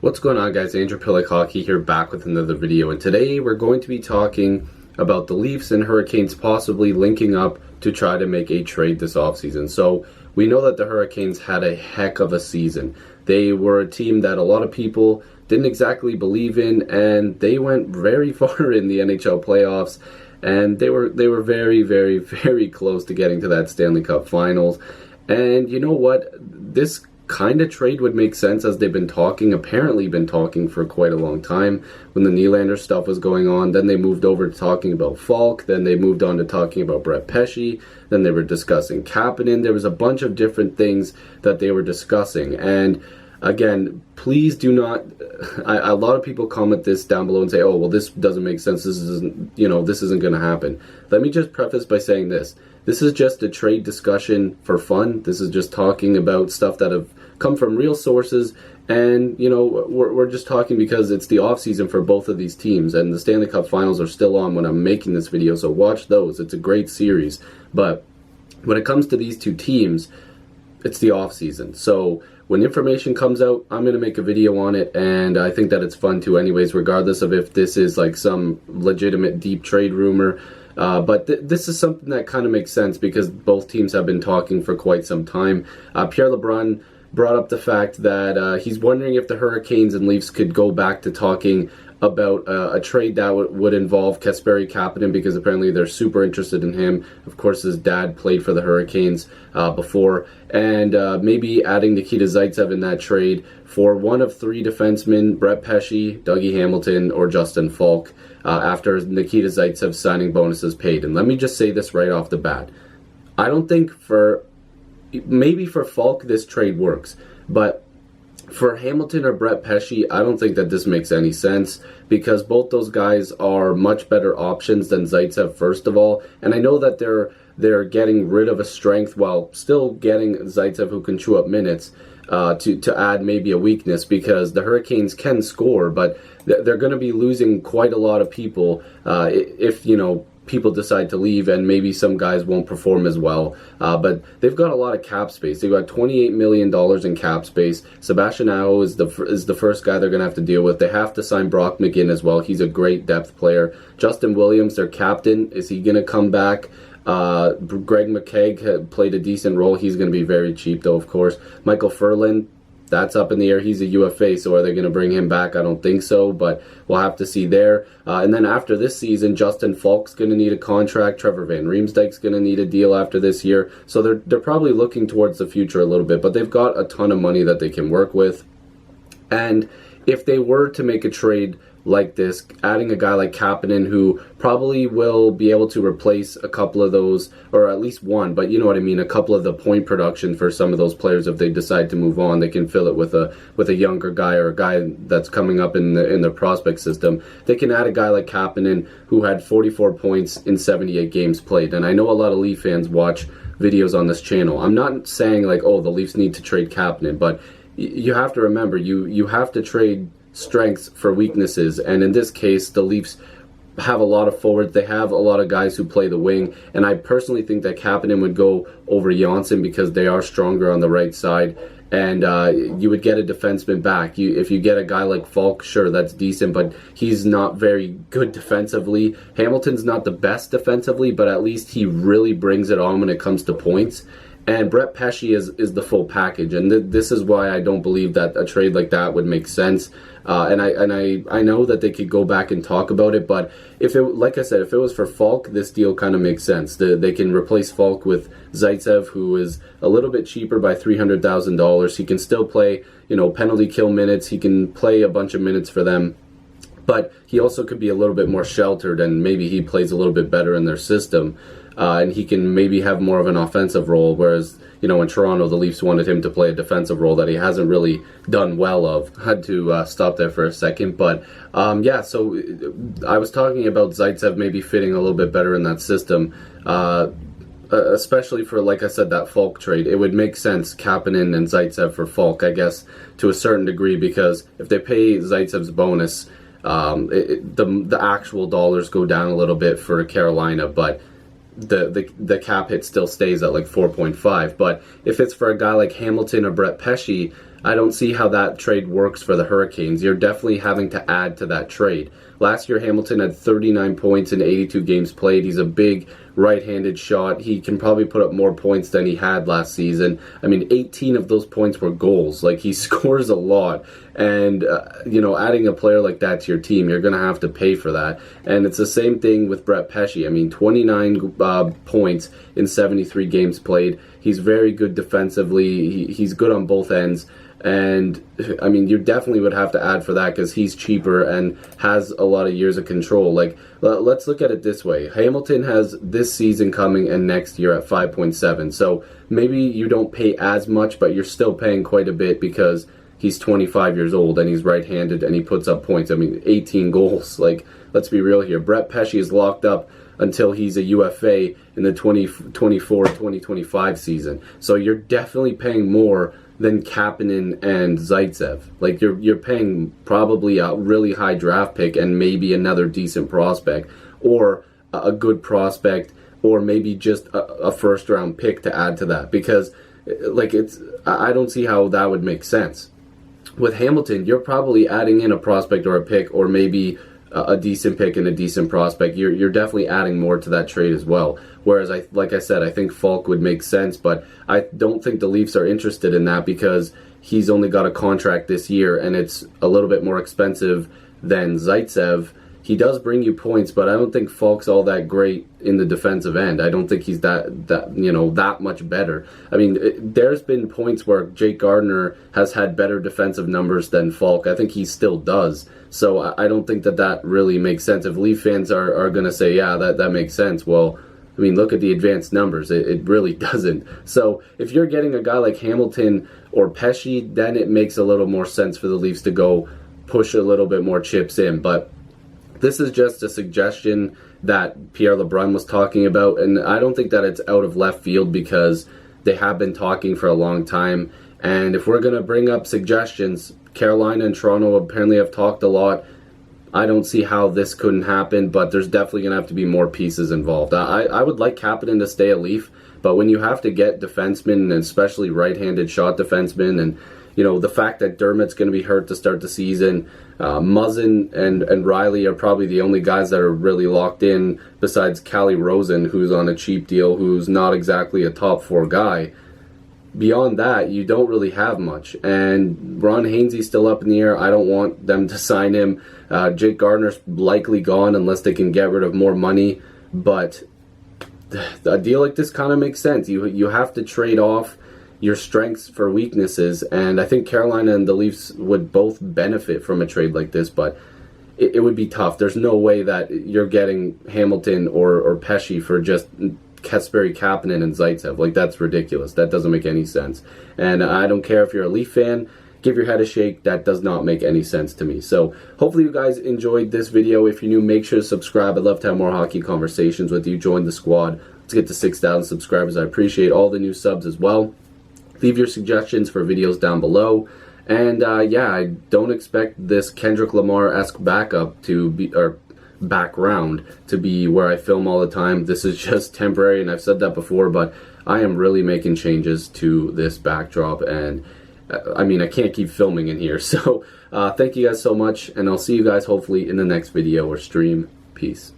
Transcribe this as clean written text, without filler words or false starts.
What's going on, guys? Andrew Piluk Hockey here, back with another video, and today we're going to be talking about the Leafs and Hurricanes possibly linking up to try to make a trade this offseason. So we know that the Hurricanes had a heck of a season. They were a team that a lot of people didn't exactly believe in, and they went very far in the NHL playoffs, and they were very, very, very close to getting to that Stanley Cup Finals. And you know what? This kind of trade would make sense, as they've apparently been talking for quite a long time. When the Nylander stuff was going on, then they moved over to talking about Falk, then they moved on to talking about Brett Pesce, then they were discussing Kapanen. There was a bunch of different things that they were discussing, and again, please do not, a lot of people comment this down below and say, oh, well, this doesn't make sense, this isn't going to happen. Let me just preface by saying this. This is just a trade discussion for fun. This is just talking about stuff that have come from real sources, and we're just talking because it's the off season for both of these teams, and the Stanley Cup Finals are still on when I'm making this video, so watch those. It's a great series. But when it comes to these two teams, it's the off season. So when information comes out, I'm going to make a video on it, and I think that it's fun too anyways, regardless of if this is like some legitimate deep trade rumor. But this is something that kind of makes sense because both teams have been talking for quite some time. Pierre LeBrun brought up the fact that he's wondering if the Hurricanes and Leafs could go back to talking about a trade that would involve Kasperi Kapanen, because apparently they're super interested in him. Of course, his dad played for the Hurricanes before, and maybe adding Nikita Zaitsev in that trade for one of three defensemen: Brett Pesce, Dougie Hamilton, or Justin Falk, after Nikita Zaitsev's signing bonuses paid. And let me just say this right off the bat. I don't think maybe for Falk this trade works, but for Hamilton or Brett Pesce, I don't think that this makes any sense, because both those guys are much better options than Zaitsev, first of all. And I know that they're getting rid of a strength while still getting Zaitsev, who can chew up minutes, to add maybe a weakness, because the Hurricanes can score, but they're going to be losing quite a lot of people if people decide to leave, and maybe some guys won't perform as well. But they've got a lot of cap space. They've got $28 million in cap space. Sebastian Aho is the first guy they're going to have to deal with. They have to sign Brock McGinn as well. He's a great depth player. Justin Williams, their captain, is he going to come back? Greg McKegg played a decent role. He's going to be very cheap, though, of course. Michael Furlan, that's up in the air. He's a UFA, so are they going to bring him back? I don't think so, but we'll have to see there. And then after this season, Justin Falk's going to need a contract. Trevor Van Riemsdyk's going to need a deal after this year. So they're probably looking towards the future a little bit, but they've got a ton of money that they can work with. And if they were to make a trade like this, adding a guy like Kapanen, who probably will be able to replace a couple of those, or at least one, but you know what I mean, a couple of the point production for some of those players. If they decide to move on, they can fill it with a younger guy, or a guy that's coming up in the prospect system. They can add a guy like Kapanen, who had 44 points in 78 games played. And I know a lot of Leaf fans watch videos on this channel. I'm not saying like, oh, the Leafs need to trade Kapanen, but you have to remember, you have to trade strengths for weaknesses, and in this case, the Leafs have a lot of forwards. They have a lot of guys who play the wing, and I personally think that Kapanen would go over Janssen because they are stronger on the right side, and you would get a defenseman back. If you get a guy like Falk, sure, that's decent, but he's not very good defensively. Hamilton's not the best defensively, but at least he really brings it on when it comes to points. And Brett Pesce is the full package, and this is why I don't believe that a trade like that would make sense. And I know that they could go back and talk about it, but like I said, if it was for Falk, this deal kind of makes sense. They can replace Falk with Zaitsev, who is a little bit cheaper by $300,000. He can still play, penalty kill minutes. He can play a bunch of minutes for them, but he also could be a little bit more sheltered, and maybe he plays a little bit better in their system. And he can maybe have more of an offensive role, whereas, in Toronto, the Leafs wanted him to play a defensive role that he hasn't really done well of. Had to stop there for a second, but yeah, so I was talking about Zaitsev maybe fitting a little bit better in that system, especially for, like I said, that Falk trade. It would make sense, Kapanen and Zaitsev for Falk, I guess, to a certain degree, because if they pay Zaitsev's bonus, the actual dollars go down a little bit for Carolina, but the cap hit still stays at like 4.5. But if it's for a guy like Hamilton or Brett Pesce, I don't see how that trade works for the Hurricanes. You're definitely having to add to that trade. Last year, Hamilton had 39 points in 82 games played. He's a big right-handed shot. He can probably put up more points than he had last season. I mean, 18 of those points were goals. Like, he scores a lot. And, adding a player like that to your team, you're going to have to pay for that. And it's the same thing with Brett Pesce. I mean, 29 points in 73 games played. He's very good defensively. He's good on both ends. And, I mean, you definitely would have to add for that because he's cheaper and has a lot of years of control. Like, let's look at it this way. Hamilton has this season coming and next year at 5.7. So maybe you don't pay as much, but you're still paying quite a bit because he's 25 years old and he's right-handed and he puts up points. I mean, 18 goals. Like, let's be real here. Brett Pesce is locked up until he's a UFA in the 2024-2025 season. So you're definitely paying more than Kapanen and Zaitsev. Like, you're paying probably a really high draft pick and maybe another decent prospect, or a good prospect, or maybe just a first round pick to add to that, because I don't see how that would make sense. With Hamilton, you're probably adding in a prospect or a pick, or maybe a decent pick and a decent prospect. You're definitely adding more to that trade as well. Whereas, like I said, I think Falk would make sense, but I don't think the Leafs are interested in that because he's only got a contract this year and it's a little bit more expensive than Zaitsev. He does bring you points, but I don't think Falk's all that great in the defensive end. I don't think he's that much better. I mean, there's been points where Jake Gardiner has had better defensive numbers than Falk. I think he still does. So I don't think that really makes sense. If Leaf fans are going to say, yeah, that makes sense, well, I mean, look at the advanced numbers. It really doesn't. So if you're getting a guy like Hamilton or Pesce, then it makes a little more sense for the Leafs to go push a little bit more chips in. But this is just a suggestion that Pierre LeBrun was talking about, and I don't think that it's out of left field because they have been talking for a long time. And if we're going to bring up suggestions, Carolina and Toronto apparently have talked a lot. I don't see how this couldn't happen, but there's definitely going to have to be more pieces involved. I would like Kapanen to stay a Leaf, but when you have to get defensemen, and especially right-handed shot defensemen, and the fact that Dermott's going to be hurt to start the season, Muzzin and Riley are probably the only guys that are really locked in besides Calle Rosen, who's on a cheap deal, who's not exactly a top 4 guy. Beyond that, you don't really have much. And Ron Hainsey's still up in the air. I don't want them to sign him. Jake Gardner's likely gone unless they can get rid of more money. But a deal like this kind of makes sense. You have to trade off your strengths for weaknesses, and I think Carolina and the Leafs would both benefit from a trade like this, but it would be tough. There's no way that you're getting Hamilton or Pesce for just Kasperi Kapanen and Zaitsev. Like, that's ridiculous. That doesn't make any sense. And I don't care if you're a Leaf fan, give your head a shake. That does not make any sense to me. So hopefully you guys enjoyed this video. If you're new, make sure to subscribe. I'd love to have more hockey conversations with you. Join the squad. Let's get to 6,000 subscribers. I appreciate all the new subs as well. Leave your suggestions for videos down below. And I don't expect this Kendrick Lamar-esque backup to be, or background to be where I film all the time. This is just temporary, and I've said that before, but I am really making changes to this backdrop, and I mean, I can't keep filming in here. So thank you guys so much, and I'll see you guys hopefully in the next video or stream. Peace.